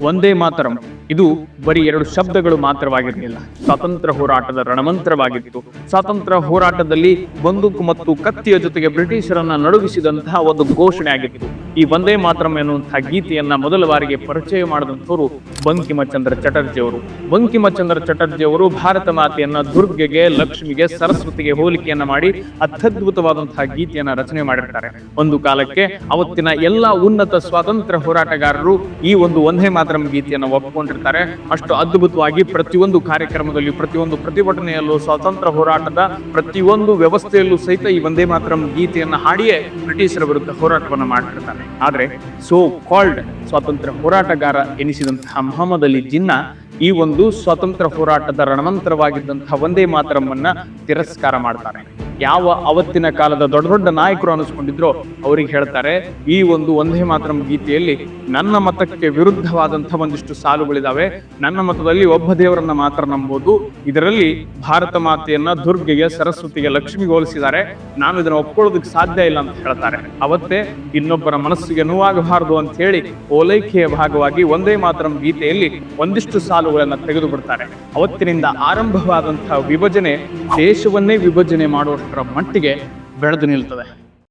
ವಂದೇ ಮಾತರಂ ಇದು ಬರೀ 2 ಶಬ್ದಗಳು ಮಾತ್ರವಾಗಿರಲಿಲ್ಲ. ಸ್ವಾತಂತ್ರ್ಯ ಹೋರಾಟದ ರಣಮಂತ್ರವಾಗಿತ್ತು. ಸ್ವಾತಂತ್ರ್ಯ ಹೋರಾಟದಲ್ಲಿ ಬಂದೂಕು ಮತ್ತು ಕತ್ತಿಯ ಜೊತೆಗೆ ಬ್ರಿಟಿಷರನ್ನ ನಡುಗಿಸಿದಂತಹ ಒಂದು ಘೋಷಣೆ ಆಗಿತ್ತು. ಈ ವಂದೇ ಮಾತರಂ ಎನ್ನುವಂತಹ ಗೀತೆಯನ್ನ ಮೊದಲ ಬಾರಿಗೆ ಪರಿಚಯ ಮಾಡಿದಂಥವರು ಬಂಕಿಮಚಂದ್ರ ಚಟರ್ಜಿ ಅವರು. ಬಂಕಿಮಚಂದ್ರ ಚಟರ್ಜಿ ಅವರು ಭಾರತ ಮಾತೆಯನ್ನ ದುರ್ಗೆಗೆ, ಲಕ್ಷ್ಮಿಗೆ, ಸರಸ್ವತಿಗೆ ಹೋಲಿಕೆಯನ್ನ ಮಾಡಿ ಅತ್ಯದ್ಭುತವಾದಂತಹ ಗೀತೆಯನ್ನ ರಚನೆ ಮಾಡಿರ್ತಾರೆ. ಒಂದು ಕಾಲಕ್ಕೆ ಅವತ್ತಿನ ಎಲ್ಲಾ ಉನ್ನತ ಸ್ವಾತಂತ್ರ್ಯ ಹೋರಾಟಗಾರರು ಈ ಒಂದು ವಂದೇ ಮಾತರಂ ಗೀತೆಯನ್ನು ಒಪ್ಪಿಕೊಂಡಿರ್ತಾರೆ. ಅಷ್ಟು ಅದ್ಭುತವಾಗಿ ಪ್ರತಿಯೊಂದು ಕಾರ್ಯಕ್ರಮದಲ್ಲಿ, ಪ್ರತಿಯೊಂದು ಪ್ರತಿಭಟನೆಯಲ್ಲೂ, ಸ್ವಾತಂತ್ರ್ಯ ಹೋರಾಟದ ಪ್ರತಿಯೊಂದು ವ್ಯವಸ್ಥೆಯಲ್ಲೂ ಸಹಿತ ಈ ವಂದೇ ಮಾತರಂ ಗೀತೆಯನ್ನು ಹಾಡಿಯೇ ಬ್ರಿಟಿಷರ ವಿರುದ್ಧ ಹೋರಾಟವನ್ನು ಮಾಡಿರ್ತಾರೆ. ಆದ್ರೆ ಸೋ ಕಾಲ್ಡ್ ಸ್ವಾತಂತ್ರ್ಯ ಹೋರಾಟಗಾರ ಎನಿಸಿದಂತಹ ಮೊಹಮ್ಮದ್ ಅಲಿ ಜಿನ್ನಾ ಈ ಒಂದು ಸ್ವಾತಂತ್ರ್ಯ ಹೋರಾಟದ ರಣಮಂತ್ರವಾಗಿದ್ದಂತಹ ವಂದೇ ಮಾತರಂ ತಿರಸ್ಕಾರ ಮಾಡ್ತಾರೆ. ಯಾವ ಅವತ್ತಿನ ಕಾಲದ ದೊಡ್ಡ ದೊಡ್ಡ ನಾಯಕರು ಅನಿಸ್ಕೊಂಡಿದ್ರೋ ಅವ್ರಿಗೆ ಹೇಳ್ತಾರೆ, ಈ ಒಂದು ವಂದೇ ಮಾತರಂ ಗೀತೆಯಲ್ಲಿ ನನ್ನ ಮತಕ್ಕೆ ವಿರುದ್ಧವಾದಂತಹ ಒಂದಿಷ್ಟು ಸಾಲುಗಳಿದಾವೆ. ನನ್ನ ಮತದಲ್ಲಿ ಒಬ್ಬ ದೇವರನ್ನ ಮಾತ್ರ ನಂಬೋದು. ಇದರಲ್ಲಿ ಭಾರತ ಮಾತೆಯನ್ನ ದುರ್ಗೆಗೆ, ಸರಸ್ವತಿಗೆ, ಲಕ್ಷ್ಮಿಗೆ ಹೋಲಿಸಿದ್ದಾರೆ. ನಾನು ಇದನ್ನ ಒಪ್ಕೊಳ್ಳೋದಕ್ಕೆ ಸಾಧ್ಯ ಇಲ್ಲ ಅಂತ ಹೇಳ್ತಾರೆ. ಅವತ್ತೇ ಇನ್ನೊಬ್ಬರ ಮನಸ್ಸಿಗೆ ನೋವಾಗಬಾರದು ಅಂತ ಹೇಳಿ ಓಲೈಕೆಯ ಭಾಗವಾಗಿ ವಂದೇ ಮಾತರಂ ಗೀತೆಯಲ್ಲಿ ಒಂದಿಷ್ಟು ಸಾಲುಗಳನ್ನ ತೆಗೆದು ಬಿಡ್ತಾರೆ. ಅವತ್ತಿನಿಂದ ಆರಂಭವಾದಂತಹ ವಿಭಜನೆ ದೇಶವನ್ನೇ ವಿಭಜನೆ ಮಾಡುವಷ್ಟರ ಮಟ್ಟಿಗೆ ಬೆಳೆದು ನಿಲ್ತದೆ.